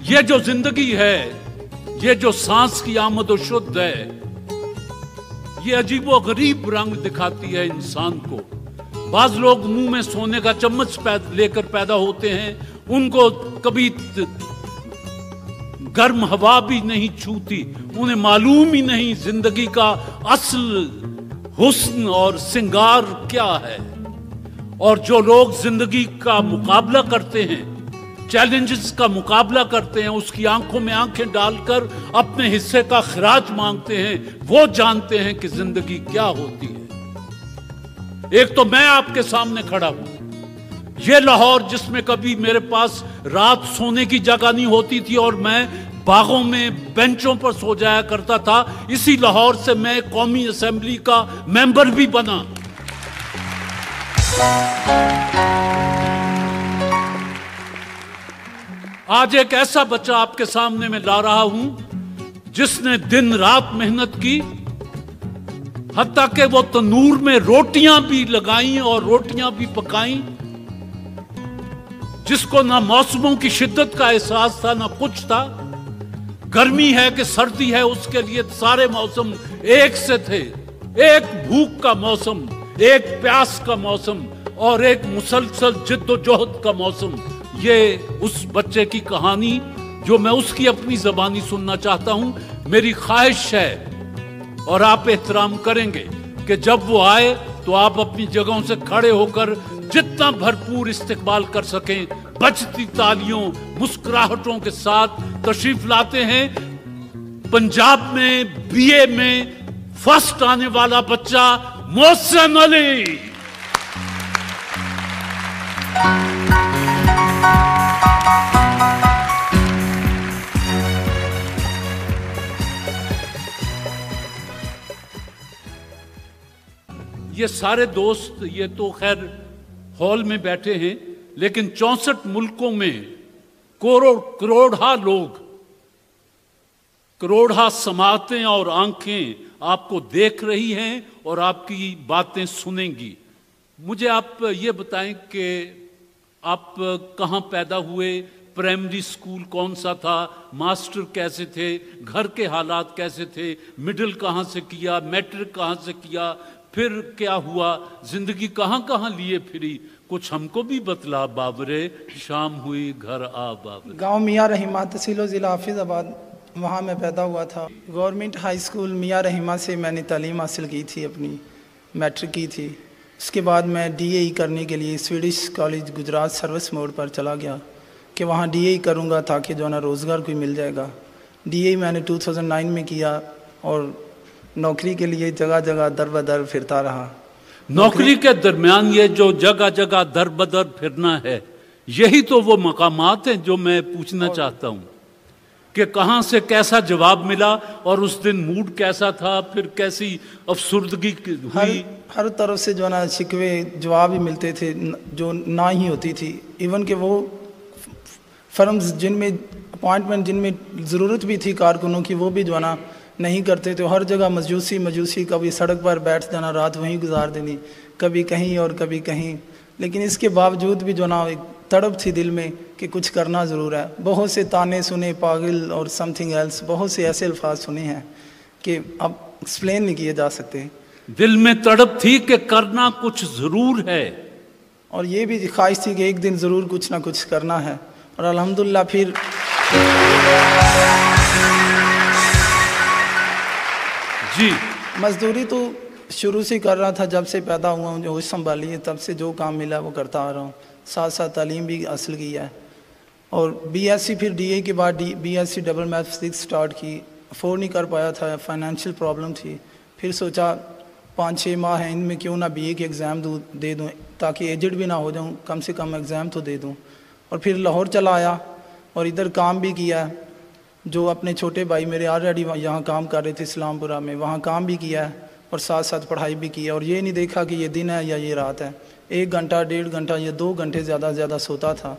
یہ جو زندگی ہے، یہ جو سانس کی آمد و شد ہے، یہ عجیب و غریب رنگ دکھاتی ہے انسان کو۔ بعض لوگ منہ میں سونے کا چمچ لے کر پیدا ہوتے ہیں، ان کو کبھی گرم ہوا بھی نہیں چھوتی، انہیں معلوم ہی نہیں زندگی کا اصل حسن اور سنگار کیا ہے۔ اور جو لوگ زندگی کا مقابلہ کرتے ہیں، چیلنجز کا مقابلہ کرتے ہیں، اس کی آنکھوں میں آنکھیں ڈال کر اپنے حصے کا خراج مانگتے ہیں، وہ جانتے ہیں کہ زندگی کیا ہوتی ہے۔ ایک تو میں آپ کے سامنے کھڑا ہوں، یہ لاہور جس میں کبھی میرے پاس رات سونے کی جگہ نہیں ہوتی تھی اور میں باغوں میں بینچوں پر سو جایا کرتا تھا، اسی لاہور سے میں قومی اسمبلی کا ممبر بھی بنا۔ آج ایک ایسا بچہ آپ کے سامنے میں لا رہا ہوں جس نے دن رات محنت کی، حتیٰ کہ وہ تنور میں روٹیاں بھی لگائیں اور روٹیاں بھی پکائیں، جس کو نہ موسموں کی شدت کا احساس تھا نہ کچھ تھا۔ گرمی ہے کہ سردی ہے، اس کے لیے سارے موسم ایک سے تھے، ایک بھوک کا موسم، ایک پیاس کا موسم اور ایک مسلسل جد و جہد کا موسم۔ یہ اس بچے کی کہانی جو میں اس کی اپنی زبانی سننا چاہتا ہوں۔ میری خواہش ہے اور آپ احترام کریں گے کہ جب وہ آئے تو آپ اپنی جگہوں سے کھڑے ہو کر جتنا بھرپور استقبال کر سکیں، بجتی تالیوں، مسکراہٹوں کے ساتھ تشریف لاتے ہیں پنجاب میں BA میں فرسٹ آنے والا بچہ محسن علی۔ یہ سارے دوست، یہ تو خیر ہال میں بیٹھے ہیں، لیکن 64 ملکوں میں کروڑہا لوگ، کروڑہا سماعتیں اور آنکھیں آپ کو دیکھ رہی ہیں اور آپ کی باتیں سنیں گی۔ مجھے آپ یہ بتائیں کہ آپ کہاں پیدا ہوئے، پرائمری سکول کون سا تھا، ماسٹر کیسے تھے، گھر کے حالات کیسے تھے، مڈل کہاں سے کیا، میٹرک کہاں سے کیا، پھر کیا ہوا، زندگی کہاں کہاں لیے پھری، کچھ ہم کو بھی بتلا بابرے، شام ہوئی گھر آ بابرے۔ گاؤں میاں رحیمہ، تحصیل و ضلع حافظ آباد، وہاں میں پیدا ہوا تھا۔ گورنمنٹ ہائی سکول میاں رحیمہ سے میں نے تعلیم حاصل کی تھی، اپنی میٹرک کی تھی۔ اس کے بعد میں DA کرنے کے لیے سویڈش کالج گجرات سروس موڑ پر چلا گیا کہ وہاں DA کروں گا تاکہ جو ہے نا روزگار کوئی مل جائے گا۔ DA میں نے 2009 میں کیا اور نوکری کے لیے جگہ جگہ در بدر پھرتا رہا۔ نوکری کے درمیان یہ جو جگہ جگہ در بدر پھرنا ہے، یہی تو وہ مقامات ہیں جو میں پوچھنا چاہتا ہوں کہ کہاں سے کیسا جواب ملا اور اس دن موڈ کیسا تھا، پھر کیسی افسردگی ہوئی۔ ہر طرف سے جو ہے نا شکوے جواب ہی ملتے تھے، جو نہ ہی ہوتی تھی۔ ایون کہ وہ فرمز جن میں اپوائنٹمنٹ، جن میں ضرورت بھی تھی کارکنوں کی، وہ بھی جو ہے نا نہیں کرتے تھے۔ ہر جگہ مجوسی، کبھی سڑک پر بیٹھ جانا، رات وہیں گزار دینی، کبھی کہیں اور کبھی کہیں۔ لیکن اس کے باوجود بھی جو نا ایک تڑپ تھی دل میں کہ کچھ کرنا ضرور ہے۔ بہت سے تانے سنے، پاگل اور سم تھنگ ایلس، بہت سے ایسے الفاظ سنے ہیں کہ اب ایکسپلین نہیں کیے جا سکتے۔ دل میں تڑپ تھی کہ کرنا کچھ ضرور ہے، اور یہ بھی خواہش تھی کہ ایک دن ضرور کچھ نہ کچھ کرنا ہے۔ اور الحمدللہ پھر جی مزدوری تو شروع سے کر رہا تھا، جب سے پیدا ہوا ہوں، جو ہوش سنبھالی ہے تب سے جو کام ملا وہ کرتا آ رہا ہوں۔ ساتھ ساتھ تعلیم بھی حاصل کی ہے اور BSc، پھر DA کے بعد BSc ڈبل میتھمیٹکس سٹارٹ کی۔ افورڈ نہیں کر پایا تھا، فائنینشیل پرابلم تھی۔ پھر سوچا 5-6 ماہ ہیں، ان میں کیوں نہ BA کے ایگزام دے دوں تاکہ ایجڈ بھی نہ ہو جاؤں، کم سے کم ایگزام تو دے دوں۔ اور پھر لاہور چلا آیا اور ادھر کام بھی کیا ہے، جو اپنے چھوٹے بھائی میرے آلریڈی یہاں کام کر رہے تھے اسلام پورہ میں، وہاں کام بھی کیا ہے اور ساتھ ساتھ پڑھائی بھی کی ہے۔ اور یہ نہیں دیکھا کہ یہ دن ہے یا یہ رات ہے۔ 1 گھنٹہ 1.5 گھنٹہ یا 2 گھنٹے زیادہ زیادہ سوتا تھا۔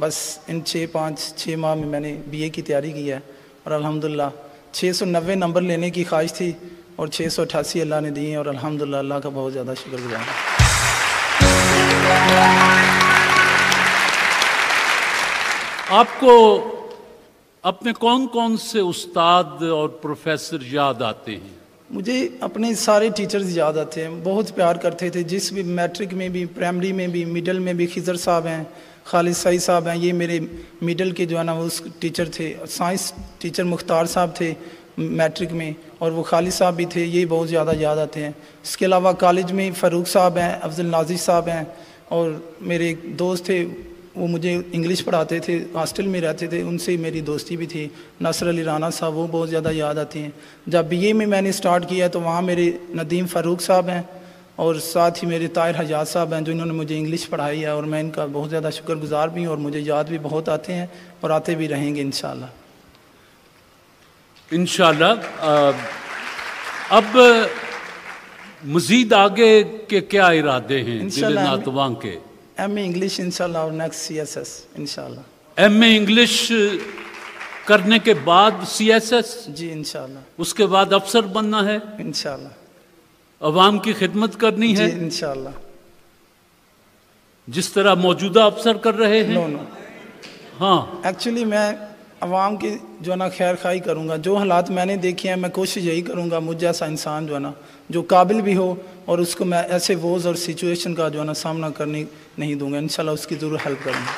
بس ان 6 ماہ میں نے BA کی تیاری کی ہے اور الحمدللہ 690 نمبر لینے کی خواہش تھی اور 688 اللہ نے دی ہیں، اور الحمدللہ اللہ کا بہت زیادہ شکر گزار ہوں۔ آپ کو اپنے کون کون سے استاد اور پروفیسر یاد آتے ہیں؟ مجھے اپنے سارے ٹیچرز یاد آتے ہیں، بہت پیار کرتے تھے، جس بھی میٹرک میں بھی، پرائمری میں بھی، مڈل میں بھی خضر صاحب ہیں، خالد سعید صاحب ہیں، یہ میرے مڈل کے جو ہے نا وہ اس ٹیچر تھے. سائنس ٹیچر مختار صاحب تھے میٹرک میں، اور وہ خالد صاحب بھی تھے، یہ بہت زیادہ یاد آتے ہیں. اس کے علاوہ کالج میں فاروق صاحب ہیں، افضل نازی صاحب ہیں، اور میرے ایک دوست تھے وہ مجھے انگلش پڑھاتے تھے، ہاسٹل میں رہتے تھے، ان سے میری دوستی بھی تھی، ناصر علی رانا صاحب، وہ بہت زیادہ یاد آتے ہیں. جب بی اے میں نے سٹارٹ کیا تو وہاں میرے ندیم فاروق صاحب ہیں، اور ساتھ ہی میرے طاہر حجاج صاحب ہیں، جو انہوں نے مجھے انگلش پڑھائی ہے، اور میں ان کا بہت زیادہ شکر گزار بھی ہوں، اور مجھے یاد بھی بہت آتے ہیں اور آتے بھی رہیں گے انشاءاللہ. انشاءاللہ. اب مزید آگے کے کیا ارادے ہیں دل ناتواں کے؟ ایم اے انگلش انشاءاللہ، اور نیکسٹ سی ایس ایس انشاءاللہ. ایم اے انگلش کرنے کے بعد سی ایس ایس؟ جی انشاءاللہ. اس کے بعد افسر بننا ہے انشاءاللہ. عوام کی خدمت کرنی ہے جی انشاءاللہ. جس طرح موجودہ افسر کر رہے ہیں؟ نو ہاں، ایکچولی میں عوام کی جو ہے نا خیر خواہی کروں گا. جو حالات میں نے دیکھے ہیں میں کوشش یہی کروں گا، مجھ جیسا انسان جو ہے نا جو قابل بھی ہو، اور اس کو میں ایسے ووز اور سچویشن کا جو ہے نا سامنا کرنے نہیں دوں گا. انشاءاللہ اس کی ضرور ہیلپ کروں گا.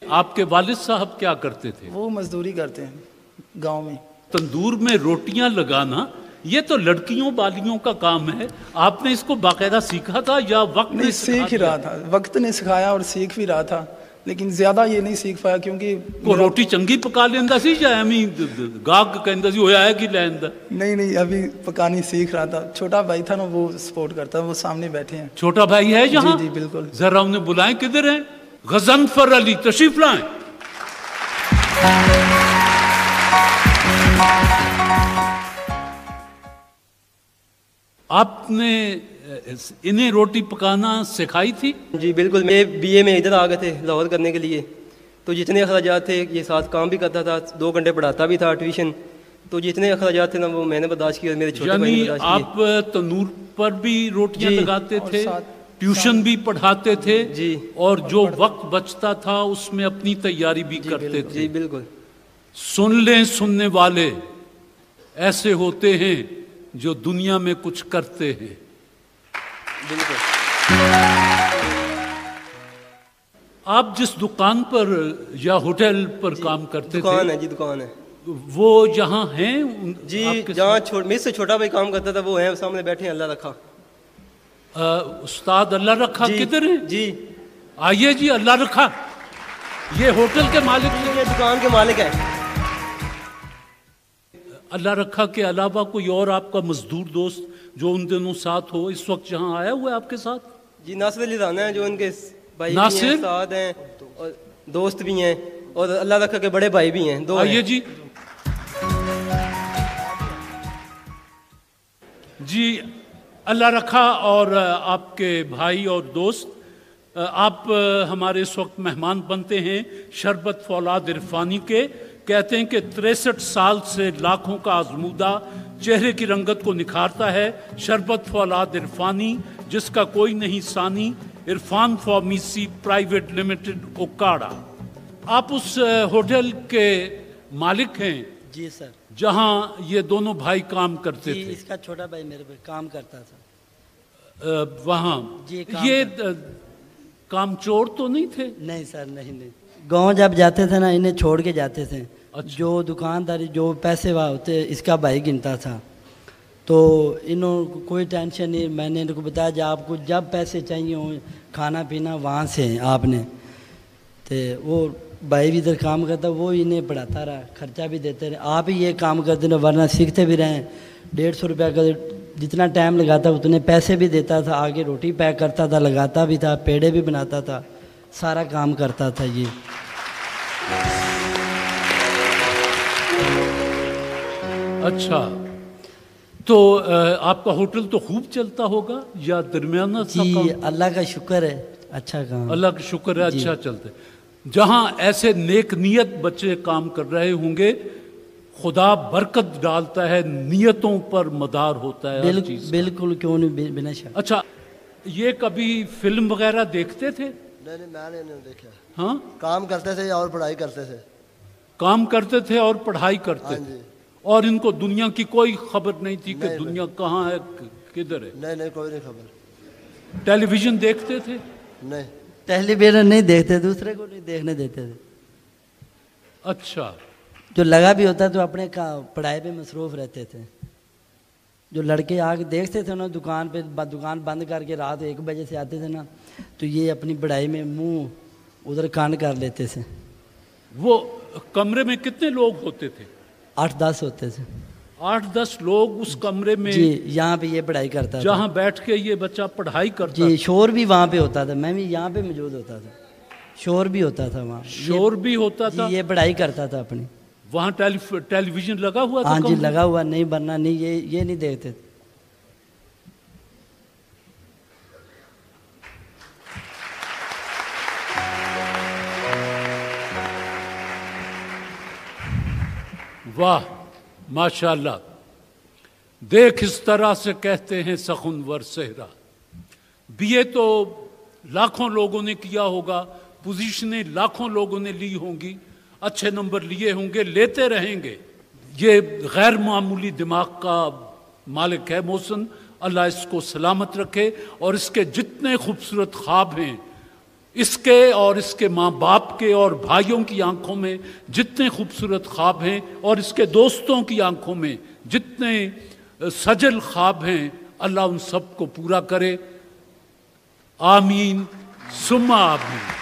آپ کے والد صاحب کیا کرتے تھے؟ وہ مزدوری کرتے ہیں گاؤں میں. تندور میں روٹیاں لگانا یہ تو لڑکیوں بالیوں کا کام ہے، آپ نے اس کو باقاعدہ سیکھا تھا یا وقت نہیں، سیکھ ہی رہا تھا، وقت نے سکھایا اور سیکھ بھی رہا تھا، لیکن زیادہ یہ نہیں سیکھ پایا کیونکہ کو روٹی چنگی پکا لیندہ سی یا ایمی گاگ کہندہ سی ہویا ہے کہ لیندہ؟ نہیں ابھی پکانی سیکھ رہا تھا. چھوٹا بھائی تھا نا وہ سپورٹ کرتا ہے، وہ سامنے بیٹھے ہیں. چھوٹا بھائی ہے یہاں؟ جی بالکل. ذرا انہیں بلائیں، کدھر ہیں؟ غضنفر علی تشریف لائیں. آپ نے انہیں روٹی پکانا سکھائی تھی؟ جی بالکل. میں بی اے میں ادھر آ گئے تھے لاہور کرنے کے لیے، تو جتنے اخراجات تھے، یہ ساتھ کام بھی کرتا تھا، 2 گھنٹے پڑھاتا بھی تھا ٹیوشن، تو جتنے اخراجات تھے نا وہ میں نے برداشت کیا، میرے چھوٹے بھائی نے یعنی برداشت کیے. آپ تنور پر بھی روٹیاں جی. لگاتے تھے، ٹیوشن بھی پڑھاتے تھے، جی. اور جو وقت بچتا تھا اس میں اپنی تیاری بھی کرتے تھے. جی بالکل. سن لیں سننے والے، ایسے ہوتے ہیں جو دنیا میں کچھ کرتے ہیں. بالکل. آپ جس دکان پر یا ہوٹل پر کام کرتے دکان تھے، ہے جی، دکان ہے وہ جہاں ہیں جی، آپ کے جہاں میرے سے چھوٹا بھائی کام کرتا تھا وہ ہیں سامنے بیٹھے ہیں، اللہ رکھا. استاد اللہ رکھا جی. کدھر ہیں؟ جی آئیے جی. اللہ رکھا یہ ہوٹل کے مالک یہ دکان کے مالک ہیں. اللہ رکھا کے علاوہ کوئی اور آپ کا مزدور دوست جو ان دنوں ساتھ ہو، اس وقت جہاں آیا ہوا ہے آپ کے ساتھ؟ جی ناصر علی رانا ہیں جو ان کے بھائی بھی ناصر؟ ہیں، ساتھ ہیں، اور دوست بھی ہیں، اور اللہ رکھا کے بڑے بھائی بھی ہیں، 2 ہیں. آئیے جی. جی اللہ رکھا اور آپ کے بھائی اور دوست، آپ ہمارے اس وقت مہمان بنتے ہیں شربت فولاد عرفانی کے. کہتے ہیں کہ 63 سال سے لاکھوں کا آزمودہ چہرے کی رنگت کو نکھارتا ہے شربت فولاد عرفانی، جس کا کوئی نہیں ثانی، Irfan pharmacy private limited Okara. آپ اس ہوٹل کے مالک ہیں؟ جی سر. جہاں یہ دونوں بھائی کام کرتے جی تھے؟ اس کا چھوٹا بھائی میرے پہ کام کرتا تھا. وہاں جی کام یہ کام چور تو نہیں تھے؟ نہیں سر، نہیں. گاؤں جب جاتے تھے نا انہیں چھوڑ کے جاتے تھے. جو دکانداری جو پیسے وہاں ہوتے اس کا بھائی گنتا تھا، تو انہوں کو کوئی ٹینشن نہیں. میں نے ان کو بتایا جب آپ کو جب پیسے چاہیے ہوں کھانا پینا وہاں سے آپ نے، تو وہ بھائی بھی ادھر کام کرتا، وہ انہیں پڑھاتا رہا، خرچہ بھی دیتے رہے. آپ ہی یہ کام کرتے رہے، ورنہ سیکھتے بھی رہیں. 150 روپیہ کا جتنا ٹائم لگاتا اتنے پیسے بھی دیتا تھا، آگے روٹی پیک کرتا تھا، لگاتا بھی تھا، پیڑے بھی بناتا تھا، سارا کام کرتا تھا. یہ اچھا. تو آپ کا ہوٹل تو خوب چلتا ہوگا یا درمیانہ سا جی کام؟ اللہ کا شکر ہے، اچھا کام. اللہ کا شکر ہے، اچھا چلتے. جہاں ایسے نیک نیت بچے کام کر رہے ہوں گے، خدا برکت ڈالتا ہے، نیتوں پر مدار ہوتا ہے ہر چیز. بالکل، کیوں نہیں، بنا شک. اچھا، یہ کبھی فلم وغیرہ دیکھتے تھے؟ نہیں نہیں میں نے نہیں دیکھا. ہاں کام کرتے تھے اور پڑھائی کرتے تھے. کام کرتے تھے اور پڑھائی کرتے ہاں تھے, جی. اور ان کو دنیا کی کوئی خبر نہیں تھی کہ نہیں دنیا کہاں ہے کدھر ہے. نہیں نہیں کوئی نہیں خبر. ٹیلی ویژن دیکھتے تھے؟ نہیں. ٹیلی ویژن نہیں دیکھتے, دوسرے کو نہیں دیکھنے دیتے تھے. اچھا. جو لگا بھی ہوتا تو اپنے پڑھائی پہ مصروف رہتے تھے. جو لڑکے آ کے دیکھتے تھے نا دکان پہ, دکان بند کر کے رات 1 بجے سے آتے تھے نا, تو یہ اپنی پڑھائی میں منہ ادھر کان کر لیتے تھے. وہ کمرے میں کتنے لوگ ہوتے تھے؟ 8-10 ہوتے تھے. 8-10 لوگ اس کمرے میں؟ جی, یہاں پہ یہ پڑھائی کرتا تھا. جہاں بیٹھ کے یہ بچہ پڑھائی کرتا جی, شور بھی وہاں پہ ہوتا تھا, میں بھی یہاں پہ موجود ہوتا تھا, شور بھی ہوتا تھا وہاں. شور بھی ہوتا تھا. جی, یہ پڑھائی کرتا تھا اپنی. وہاں ٹیلی ویژن لگا ہوا تھا؟ ہاں جی لگا ہوا, نہیں بننا نہیں, یہ نہیں دیکھتے تھے. واہ ماشاءاللہ. دیکھ اس طرح سے کہتے ہیں سخنور صحرا. BA تو لاکھوں لوگوں نے کیا ہوگا, پوزیشنیں لاکھوں لوگوں نے لی ہوں گی, اچھے نمبر لیے ہوں گے, لیتے رہیں گے. یہ غیر معمولی دماغ کا مالک ہے محسن, اللہ اس کو سلامت رکھے, اور اس کے جتنے خوبصورت خواب ہیں, اس کے اور اس کے ماں باپ کے اور بھائیوں کی آنکھوں میں جتنے خوبصورت خواب ہیں, اور اس کے دوستوں کی آنکھوں میں جتنے سجل خواب ہیں, اللہ ان سب کو پورا کرے. آمین ثم آمین.